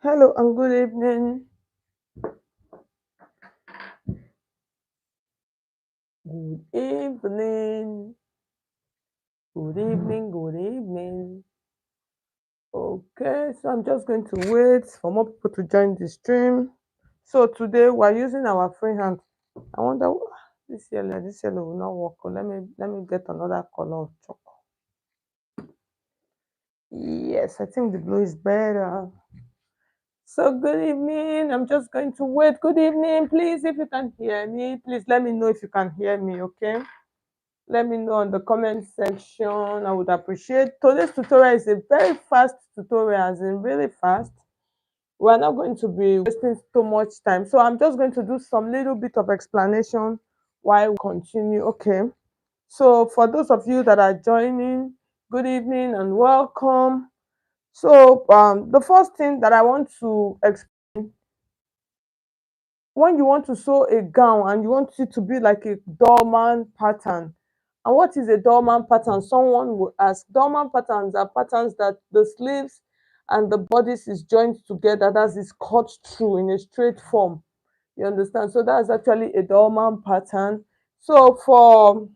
Hello and good evening. Good evening. Good evening. Good evening. Okay, so I'm just going to wait for more people to join the stream. So today we're using our free hand. I wonder this yellow will not work. Oh, let me get another color of chalk. Yes, I think the blue is better. So good evening. I'm just going to wait. Good evening, please. If you can hear me, please let me know if you can hear me. Okay. Let me know in the comment section. I would appreciate. Today's tutorial is a very fast tutorial, as in really fast. We're not going to be wasting so much time. So I'm just going to do some little bit of explanation while we continue. Okay. So for those of you that are joining, good evening and welcome. So the first thing that I want to explain, when you want to sew a gown and you want it to be like a dolman pattern. And what is a dolman pattern? Someone will ask. Dolman patterns are patterns that the sleeves and the bodice is joined together, that is cut through in a straight form. You understand? So that's actually a dolman pattern. So for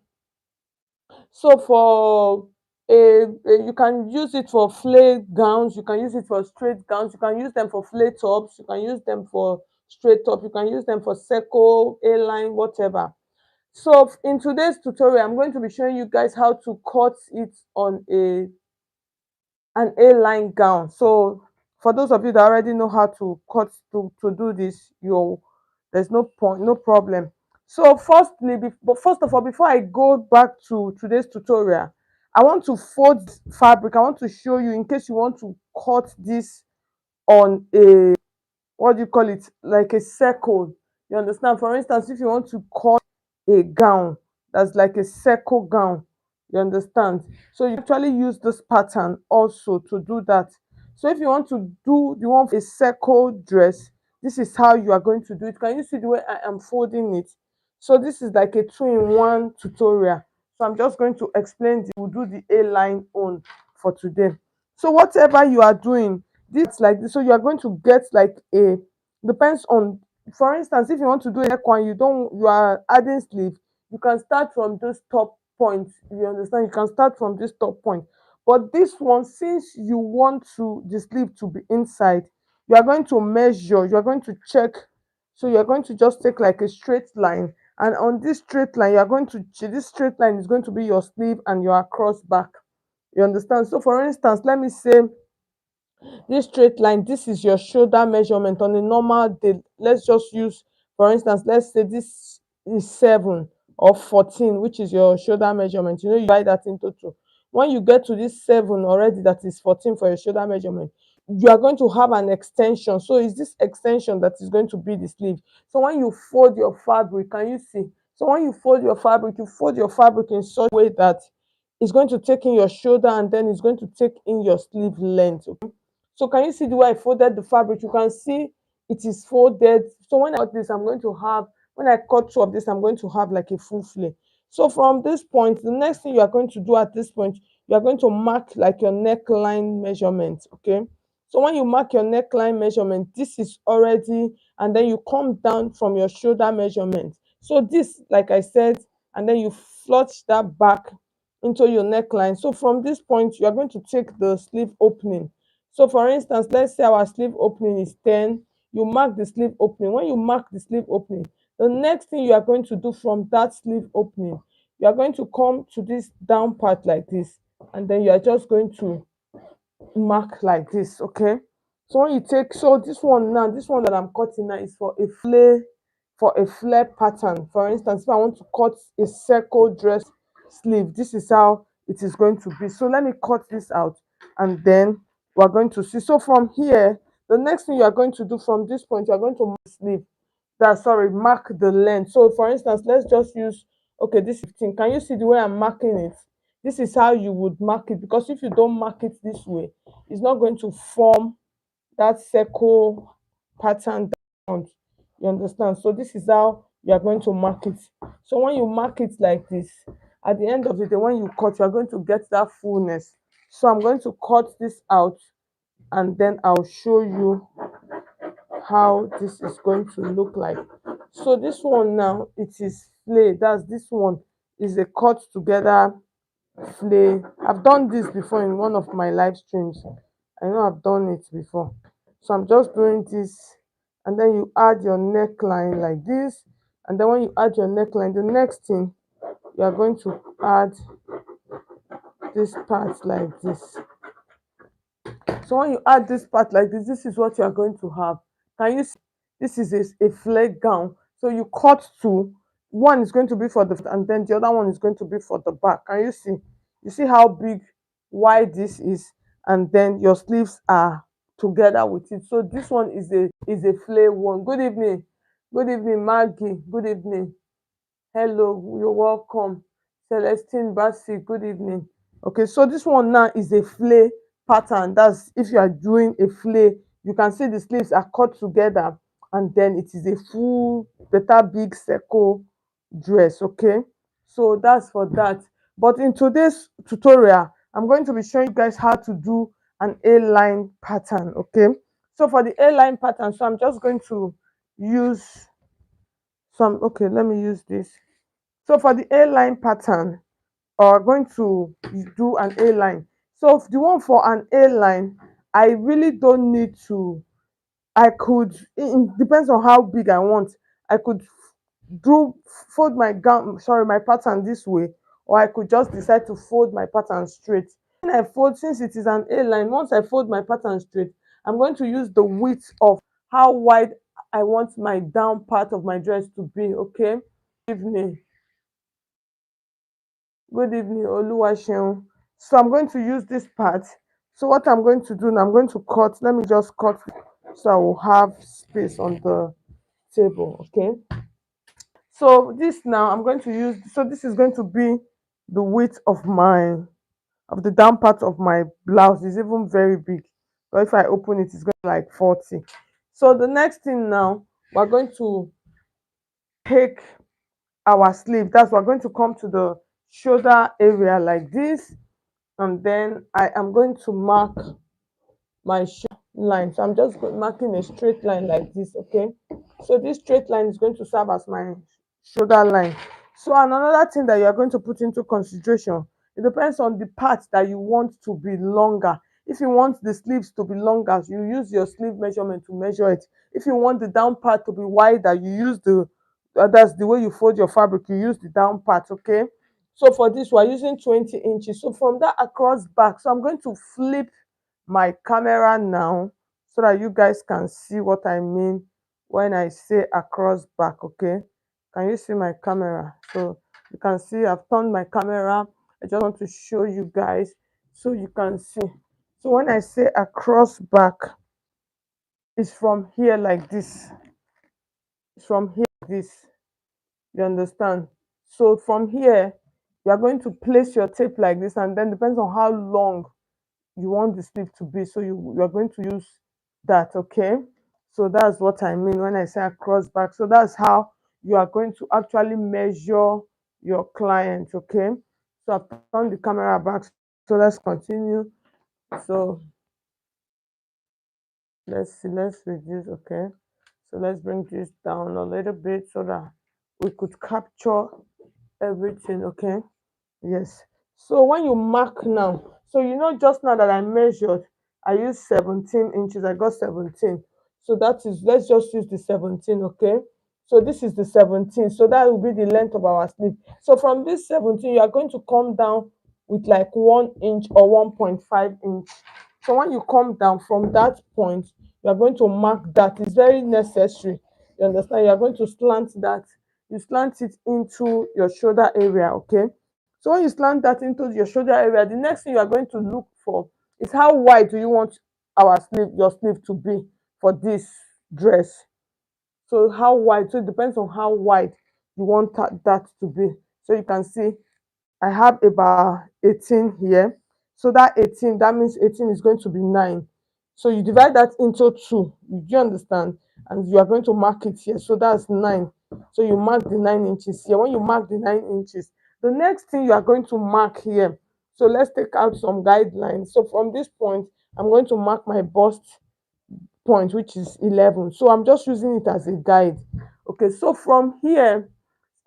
you can use it for flare gowns, you can use it for straight gowns, you can use them for flare tops, you can use them for straight top, you can use them for circle, A-line, whatever. So in today's tutorial, I'm going to be showing you guys how to cut it on an A-line gown. So for those of you that already know how to cut to do this, there's no point, no problem. So but first of all, before I go back to today's tutorial, I want to fold fabric. I want to show you in case you want to cut this on a, what do you call it, like a circle. You understand? For instance, if you want to cut a gown that's like a circle gown, you understand? So you actually use this pattern also to do that. So if you want to do you want a circle dress, this is how you are going to do it. Can you see the way I am folding it? So this is like a two-in-one tutorial. So I'm just going to explain we'll do the A line on for today. So whatever you are doing, this like this, so you are going to get like a, depends on, for instance, if you want to do a neck one, you are adding sleeve, you can start from this top point. You understand? You can start from this top point. But this one, since you want to the sleeve to be inside, you are going to measure, you are going to check. So you're going to just take like a straight line, and on this straight line, you are going to this straight line is going to be your sleeve and your across back. You understand? So for instance, let me say this straight line, this is your shoulder measurement on a normal day. Let's just use, for instance, let's say this is 7 or 14, which is your shoulder measurement. You divide that into two. When you get to this 7 already, that is 14 for your shoulder measurement, you are going to have an extension. So it's this extension that is going to be the sleeve. So when you fold your fabric, can you see? So when you fold your fabric, you fold your fabric in such a way that it's going to take in your shoulder, and then it's going to take in your sleeve length. Okay? So can you see the way I folded the fabric? You can see it is folded. So when I cut this, I'm going to have, when I cut two of this, I'm going to have like a full flare. So from this point, the next thing you are going to do at this point, you are going to mark like your neckline measurement. Okay. So when you mark your neckline measurement, this is already, and then you come down from your shoulder measurement. So this, like I said, and then you flush that back into your neckline. So from this point, you are going to take the sleeve opening. So for instance, let's say our sleeve opening is 10. You mark the sleeve opening. When you mark the sleeve opening, the next thing you are going to do from that sleeve opening, you are going to come to this down part like this, and then you are just going to mark like this. Okay. So when you take, so this one now, this one that I'm cutting now is for a flare pattern. For instance, if I want to cut a circle dress sleeve, this is how it is going to be. So let me cut this out, and then we're going to see. So from here, the next thing you are going to do from this point, you are going to mark sleeve. Mark the length. So for instance, let's just use, okay, this 15. Can you see the way I'm marking it? This is how you would mark it, because if you don't mark it this way, it's not going to form that circle pattern down. You understand? So this is how you are going to mark it. So when you mark it like this, at the end of the day, when you cut, you are going to get that fullness. So I'm going to cut this out, and then I'll show you how this is going to look like. So this one now, it is flay. That's this one is a cut together flay. I've done this before in one of my live streams. I know I've done it before. So I'm just doing this, and then you add your neckline like this. And then when you add your neckline, the next thing you are going to add this part like this. So when you add this part like this is what you are going to have. Can you see? This is a flare gown. So you cut two. One is going to be for the front, and then the other one is going to be for the back. Can you see? You see how big, wide this is, and then your sleeves are together with it. So this one is a flare one. Good evening, Maggie. Good evening. Hello, you're welcome. Celestine Bassi, good evening. Okay, so this one now is a flay pattern. That's if you are doing a flay, you can see the sleeves are cut together, and then it is a full, better big circle dress. Okay, so that's for that. But in today's tutorial, I'm going to be showing you guys how to do an A-line pattern. Okay, so for the A-line pattern, so I'm just going to use some. Okay, let me use this. So for the A-line pattern, we're going to do an A-line. So the one for an A-line, I really don't need to, I could, it depends on how big I want. I could do fold my gown, sorry, my pattern this way, or I could just decide to fold my pattern straight. When I fold, since it is an A-line, once I fold my pattern straight, I'm going to use the width of how wide I want my down part of my dress to be. Okay. Evening. Good evening, Oluwaseun. So I'm going to use this part. So what I'm going to do now, I'm going to cut. Let me just cut so I will have space on the table. Okay. So this now I'm going to use. So this is going to be the width of the down part of my blouse. Is even very big. But if I open it, it's going to be like 40. So the next thing now, we're going to take our sleeve. That's we're going to come to the shoulder area like this, and then I am going to mark my line. So I'm just marking a straight line like this. Okay, so this straight line is going to serve as my shoulder line. So and another thing that you are going to put into consideration, it depends on the part that you want to be longer. If you want the sleeves to be longer, you use your sleeve measurement to measure it. If you want the down part to be wider, you use the that's the way you fold your fabric, you use the down part. Okay, so for this we're using 20 inches. So from that across back, so I'm going to flip my camera now so that you guys can see what I mean when I say across back. Okay, can you see my camera? So you can see I've turned my camera. I just want to show you guys so you can see. So when I say across back, it's from here like this. It's from here like this. You understand? So from here, you are going to place your tape like this, and then depends on how long you want the sleeve to be, so you are going to use that. Okay, so that's what I mean when I say across back. So that's how you are going to actually measure your client. Okay, so I've turned the camera back, so let's continue. So let's see, let's reduce. Okay, so let's bring this down a little bit so that we could capture everything. Okay, yes. So when you mark now, so you know just now that I measured, I used 17 inches. I got 17. So that is, let's just use the 17, okay? So this is the 17. So that will be the length of our sleeve. So from this 17, you are going to come down with like 1 inch or 1.5 inch. So when you come down from that point, you are going to mark that. It's very necessary. You understand? You are going to slant that. You slant it into your shoulder area, okay? So when you slant that into your shoulder area, the next thing you are going to look for is how wide do you want your sleeve to be for this dress. So how wide? So it depends on how wide you want that to be. So you can see I have about 18 here. So that 18, that means 18 is going to be 9. So you divide that into 2. Do you understand? And you are going to mark it here. So that's 9. So you mark the 9 inches here. When you mark the 9 inches, the next thing you are going to mark here. So let's take out some guidelines. So from this point, I'm going to mark my bust point, which is 11. So I'm just using it as a guide. Okay, so from here,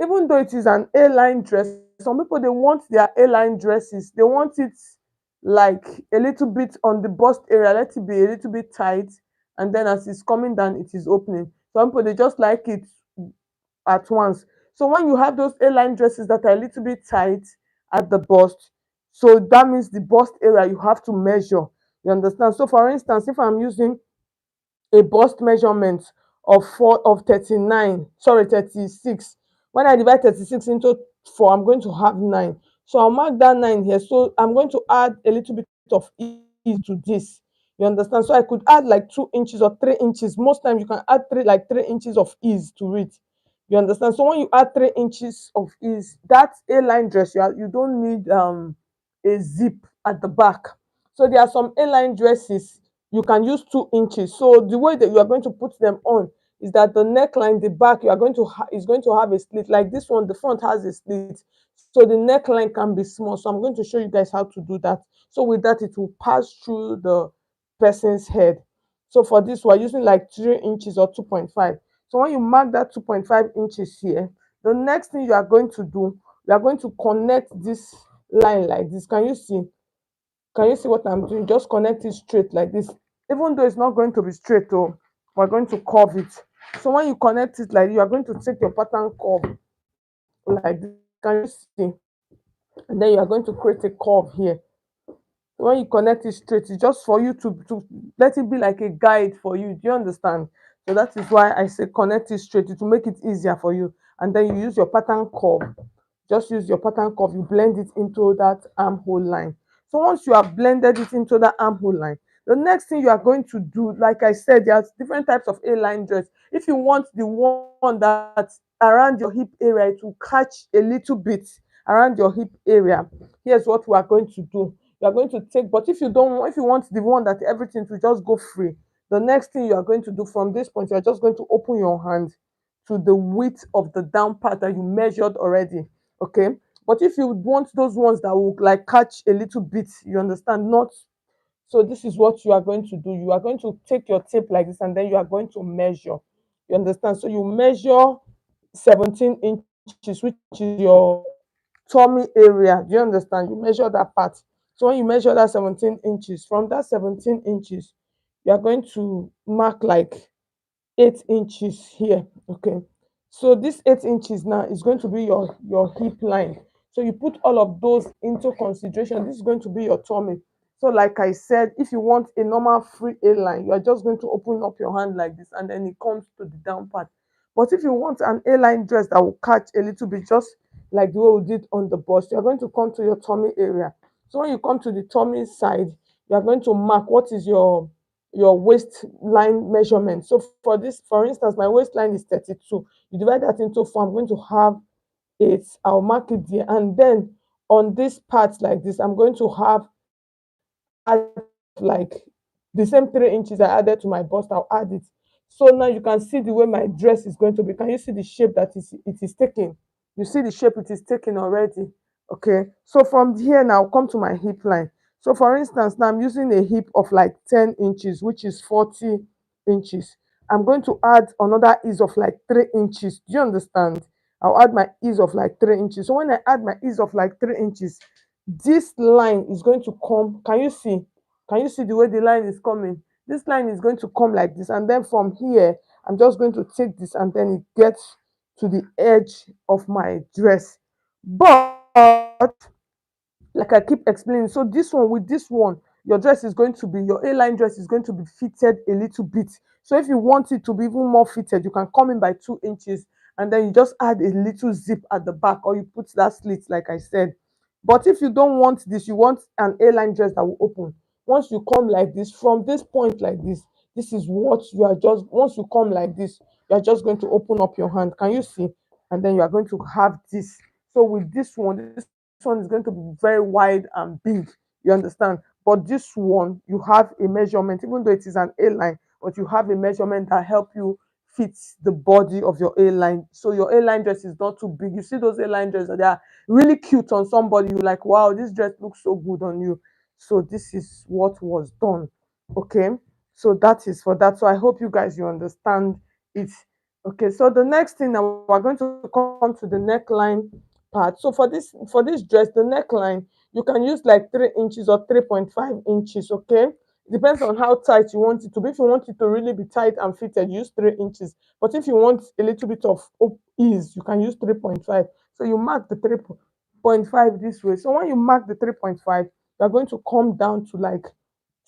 even though it is an A-line dress, some people they want their A-line dresses, they want it like a little bit on the bust area, let it be a little bit tight, and then as it's coming down, it is opening. Some people they just like it at once. So when you have those A-line dresses that are a little bit tight at the bust, so that means the bust area you have to measure. You understand? So for instance, if I'm using a bust measurement of 39, sorry, 36. When I divide 36 into 4, I'm going to have 9. So I'll mark that 9 here. So I'm going to add a little bit of ease to this. You understand? So I could add like 2 inches or 3 inches. Most times you can add 3 inches of ease to it. You understand? So when you add 3 inches of ease, that A-line dress, you don't need a zip at the back. So there are some A-line dresses you can use 2 inches. So the way that you are going to put them on is that the neckline, the back, you are going to is going to have a slit. Like this one, the front has a slit, so the neckline can be small. So I'm going to show you guys how to do that. So with that, it will pass through the person's head. So for this, we're using like 3 inches or 2.5. So when you mark that 2.5 inches here, the next thing you are going to do, you are going to connect this line like this. Can you see? Can you see what I'm doing? Just connect it straight like this. Even though it's not going to be straight, oh, we're going to curve it. So when you connect it like, you are going to take your pattern curve like this. Can you see? And then you are going to create a curve here. When you connect it straight, it's just for you to let it be like a guide for you. Do you understand? So that is why I say connect it straight. It will make it easier for you. And then you use your pattern curve. Just use your pattern curve. You blend it into that armhole line. So once you have blended it into that armhole line, the next thing you are going to do, like I said, there's different types of A-line dress. If you want the one that's around your hip area, it will catch a little bit around your hip area. Here's what we are going to do. You are going to take, but if you don't, if you want the one that everything to just go free, the next thing you are going to do from this point, you are just going to open your hand to the width of the down part that you measured already. Okay, but if you want those ones that will like catch a little bit, you understand, not, so this is what you are going to do. You are going to take your tape like this, and then you are going to measure. You understand? So you measure 17 inches, which is your tummy area. Do you understand? You measure that part. So when you measure that 17 inches, from that 17 inches, you are going to mark like 8 inches here. Okay, so this 8 inches now is going to be your hip line. So you put all of those into consideration. This is going to be your tummy. So like I said, if you want a normal free A line, you are just going to open up your hand like this, and then it comes to the down part. But if you want an A line dress that will catch a little bit, just like the way we did on the bust, you are going to come to your tummy area. So when you come to the tummy side, you are going to mark what is your waistline measurement. So for this, for instance, my waistline is 32. You divide that into 4, I'm going to have 8. I'll mark it there. And then on this part like this, I'm going to have add like the same 3 inches I added to my bust, I'll add it. So now you can see the way my dress is going to be. Can you see the shape that it is taking? You see the shape it is taking already. Okay. So from here now, I'll come to my hip line. So for instance, now I'm using a hip of like 10 inches, which is 40 inches. I'm going to add another ease of like 3 inches. Do you understand? I'll add my ease of like 3 inches. So when I add my ease of like 3 inches, this line is going to come. Can you see? Can you see the way the line is coming? This line is going to come like this, and then from here I'm just going to take this, and then it gets to the edge of my dress. But like I keep explaining, so this one, with this one, your dress is going to be, your A-line dress is going to be fitted a little bit. So if you want it to be even more fitted, you can come in by 2 inches, and then you just add a little zip at the back, or you put that slit like I said. But if you don't want this, you want an A-line dress that will open. Once you come like this, from this point like this is what you are just, once you come like this, you are just going to open up your hand. Can you see? And then you are going to have this. So with this one is going to be very wide and big. You understand? But this one, you have a measurement, even though it is an A line, but you have a measurement that help you fit the body of your A line. So your A line dress is not too big. You see those A line dresses, they are really cute on somebody. You like, wow, this dress looks so good on you. So this is what was done. Okay. So that is for that. So I hope you guys you understand it. Okay, so the next thing now we're going to come to the neckline part. So for this dress, the neckline, you can use like 3 inches or 3.5 inches. Okay, depends on how tight you want it to be. If you want it to really be tight and fitted, use 3 inches. But if you want a little bit of ease, you can use 3.5. So you mark the 3.5 this way. So when you mark the 3.5, you're going to come down to like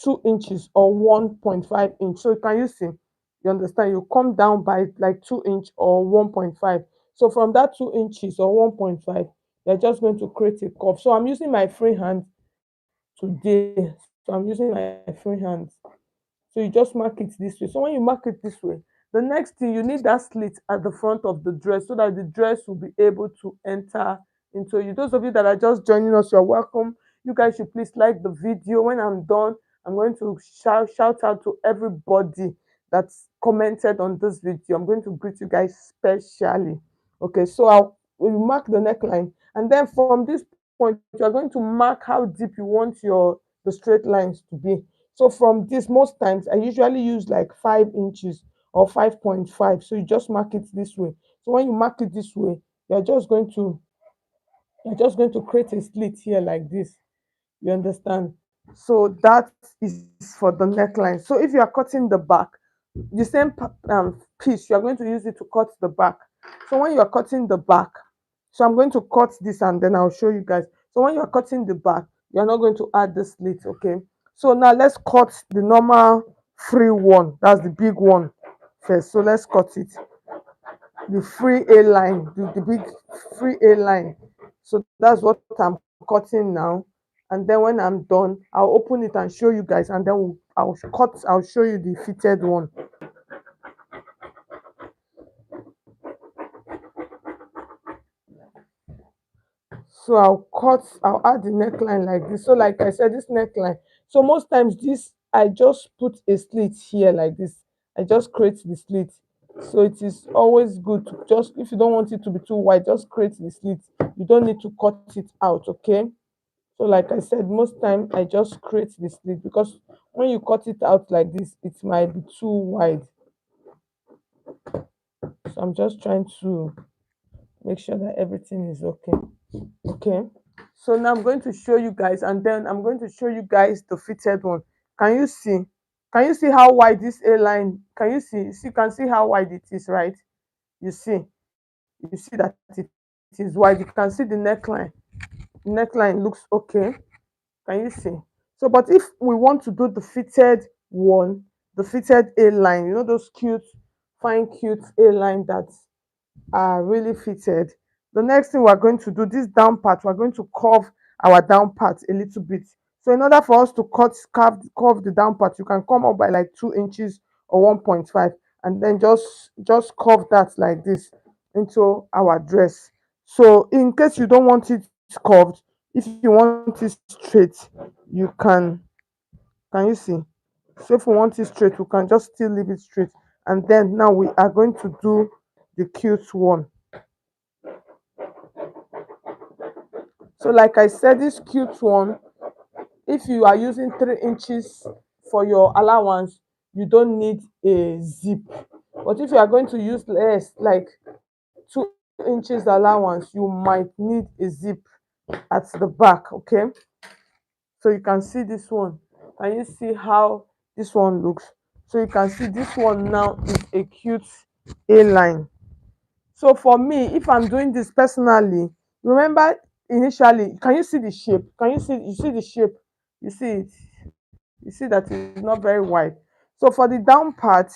2 inches or 1.5 inch. So can you see? You understand? You come down by like 2 inch or 1.5. So from that 2 inches or 1.5, you're just going to create a curve. So I'm using my free hand today. So I'm using my free hand. So you just mark it this way. So when you mark it this way, the next thing you need that slit at the front of the dress so that the dress will be able to enter into you. Those of you that are just joining us, you're welcome. You guys should please like the video. When I'm done, I'm going to shout out to everybody that's commented on this video. I'm going to greet you guys specially. Okay, so I'll will mark the neckline, and then from this point, you're going to mark how deep you want the straight lines to be. So from this, most times I usually use like 5 inches or 5.5. So you just mark it this way. So when you mark it this way, you're just going to you're just going to create a slit here like this. You understand? So that is for the neckline. So if you are cutting the back, the same piece, you are going to use it to cut the back. So when you are cutting the back, so I'm going to cut this and then I'll show you guys. So when you are cutting the back, you're not going to add the slit, okay? So now let's cut the normal free one. That's the big one first. So let's cut it. The free A line, the big free A line. So that's what I'm cutting now. And then when I'm done, I'll open it and show you guys, and then I'll show you the fitted one. So I'll add the neckline like this. So like I said, this neckline. So most times this, I just put a slit here like this. I just create the slit. So it is always good to just, if you don't want it to be too wide, just create the slit. You don't need to cut it out, okay? So like I said, most time I just create the slit, because when you cut it out like this, it might be too wide. So I'm just trying to make sure that everything is okay. Okay. So now I'm going to show you guys, and then I'm going to show you guys the fitted one. Can you see? Can you see how wide this A line? Can you see? You can see how wide it is, right? You see? You see that it is wide. You can see the neckline. The neckline looks okay. Can you see? So, but if we want to do the fitted one, the fitted A line, you know those cute, fine, cute A line that are really fitted. The next thing we're going to do, this down part, we're going to curve our down part a little bit. So in order for us to curve the down part, you can come up by like 2 inches or 1.5, and then just curve that like this into our dress. So in case you don't want it curved, if you want it straight, you can you see? So if we want it straight, we can just still leave it straight. And then now we are going to do the cute one. So like I said, this cute one, if you are using 3 inches for your allowance, you don't need a zip. But if you are going to use less, like 2 inches allowance, you might need a zip at the back. Okay, so you can see this one. Can you see how this one looks? So you can see this one now is a cute A line. So for me, if I'm doing this personally, remember initially, can you see the shape? You see the shape? You see it? You see that it's not very wide. So for the down part,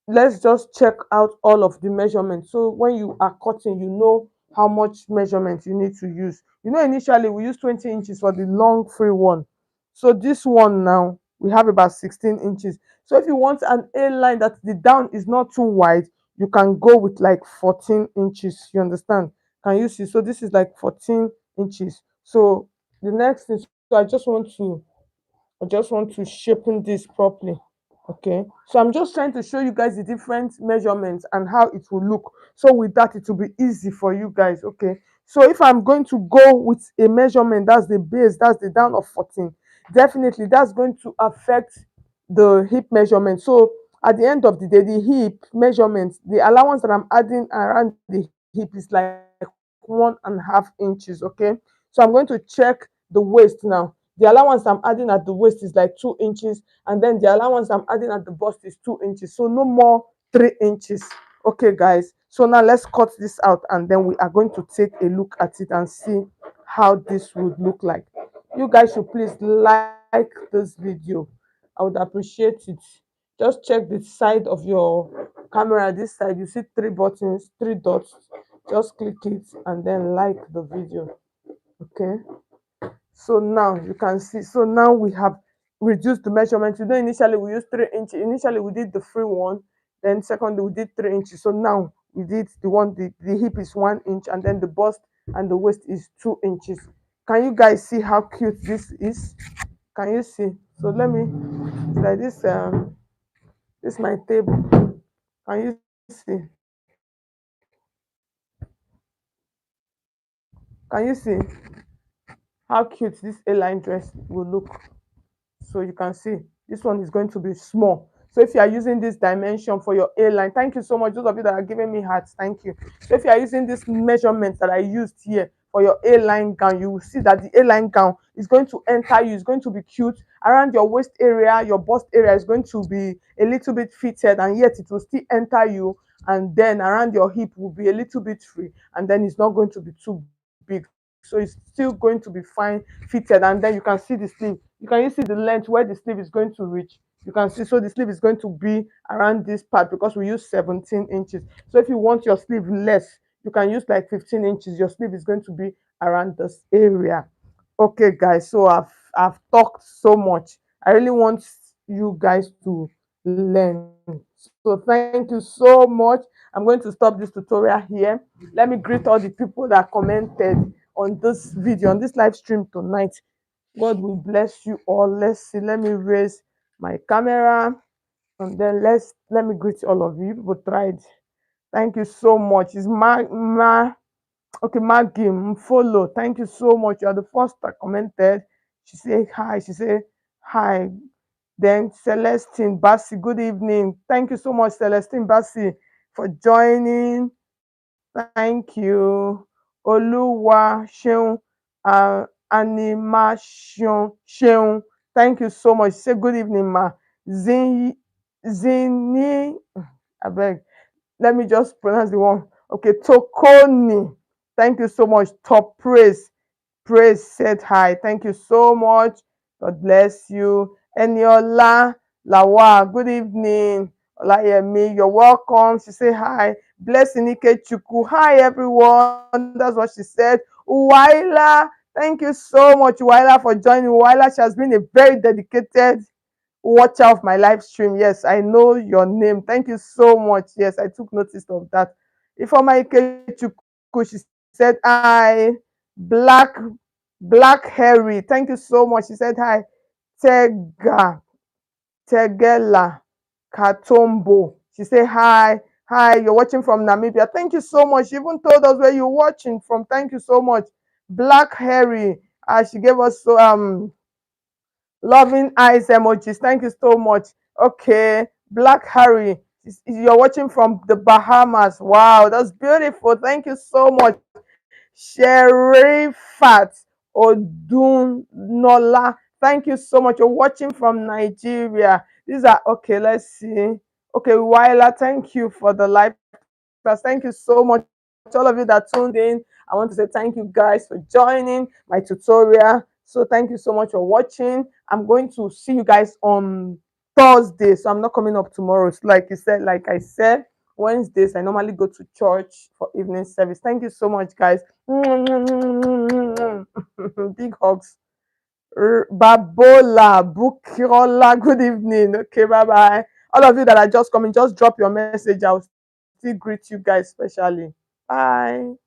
let's just check out all of the measurements. So when you are cutting, you know how much measurement you need to use. You know, initially we use 20 inches for the long free one. So this one now, we have about 16 inches. So if you want an A line that the down is not too wide, you can go with like 14 inches. You understand? Can you see? So this is like 14 inches. So the next thing, so I just want to shapen this properly. Okay, so I'm just trying to show you guys the different measurements and how it will look, so with that it will be easy for you guys. Okay, so if I'm going to go with a measurement, that's the base, that's the down of 14, definitely that's going to affect the hip measurement. So at the end of the day, the hip measurement, the allowance that I'm adding around the hip is like 1.5 inches. Okay. So I'm going to check the waist now. The allowance I'm adding at the waist is like 2 inches, and then the allowance I'm adding at the bust is 2 inches. So no more 3 inches. Okay, guys. So now let's cut this out, and then we are going to take a look at it and see how this would look like. You guys should please like this video. I would appreciate it. Just check the side of your camera. This side, you see three buttons, three dots. Just click it and then like the video. Okay. So now you can see. So now we have reduced the measurement. You know, initially we used 3 inches. Initially we did the free one. Then secondly we did 3 inches. So now we did the one, the hip is 1 inch, and then the bust and the waist is 2 inches. Can you guys see how cute this is? Can you see? So let me, it's like this. This is my table. Can you see? Can you see how cute this A-line dress will look? So you can see this one is going to be small. So if you are using this dimension for your A-line, thank you so much. Those of you that are giving me hearts, thank you. So if you are using this measurement that I used here for your A-line gown, you will see that the A-line gown is going to enter you. It's going to be cute. Around your waist area, your bust area is going to be a little bit fitted, and yet it will still enter you. And then around your hip will be a little bit free, and then it's not going to be too big. So it's still going to be fine fitted. And then you can see the sleeve. You see the length where the sleeve is going to reach. You can see, so the sleeve is going to be around this part because we use 17 inches. So if you want your sleeve less, you can use like 15 inches. Your sleeve is going to be around this area. Okay, guys. So I've talked so much. I really want you guys to learn. So thank you so much. I'm going to stop this tutorial here. Let me greet all the people that commented on this video, on this live stream tonight. God will bless you all. Let's see. Let me raise my camera, and then let me greet all of you. People tried. Thank you so much. It's okay, Maggie follow. Thank you so much. You are the first that commented. She said hi. She said hi. Then Celestine Bassi, good evening. Thank you so much, Celestine Bassi, for joining. Thank you. Oluwa Sheun, Animation Sheun. Thank you so much. Say good evening, ma. Zini, I beg. Let me just pronounce the one. Okay, Tokoni. Thank you so much. Top praise. Praise said hi. Thank you so much. God bless you. Eniola Lawa, good evening. Olayemi, you're welcome. She said hi. Blessing Chuku. Hi everyone. That's what she said. Uwaila, thank you so much, Uwaila, for joining. Uwaila, she has been a very dedicated watcher of my live stream. Yes, I know your name. Thank you so much. Yes, I took notice of that. Ifeoma Ikechukwu, she said hi. Black Black Harry, thank you so much. She said hi. Tega Tegela Katombo, she said hi. Hi, you're watching from Namibia. Thank you so much. She even told us where you're watching from. Thank you so much. Black Harry, she gave us so loving eyes emojis. Thank you so much. Okay, Black Harry, you're watching from the Bahamas. Wow, that's beautiful. Thank you so much. Sherifat Odunola, thank you so much. You're watching from Nigeria. These are okay. Let's see. Okay, Wyla, thank you for the live class. Thank you so much, all of you that tuned in. I want to say thank you guys for joining my tutorial. So thank you so much for watching. I'm going to see you guys on Thursday. So I'm not coming up tomorrow. So like I said, Wednesdays I normally go to church for evening service. Thank you so much, guys. Big hugs. Babola, Bukiola, good evening. Okay, bye bye. All of you that are just coming, just drop your message. I'll still greet you guys specially. Bye.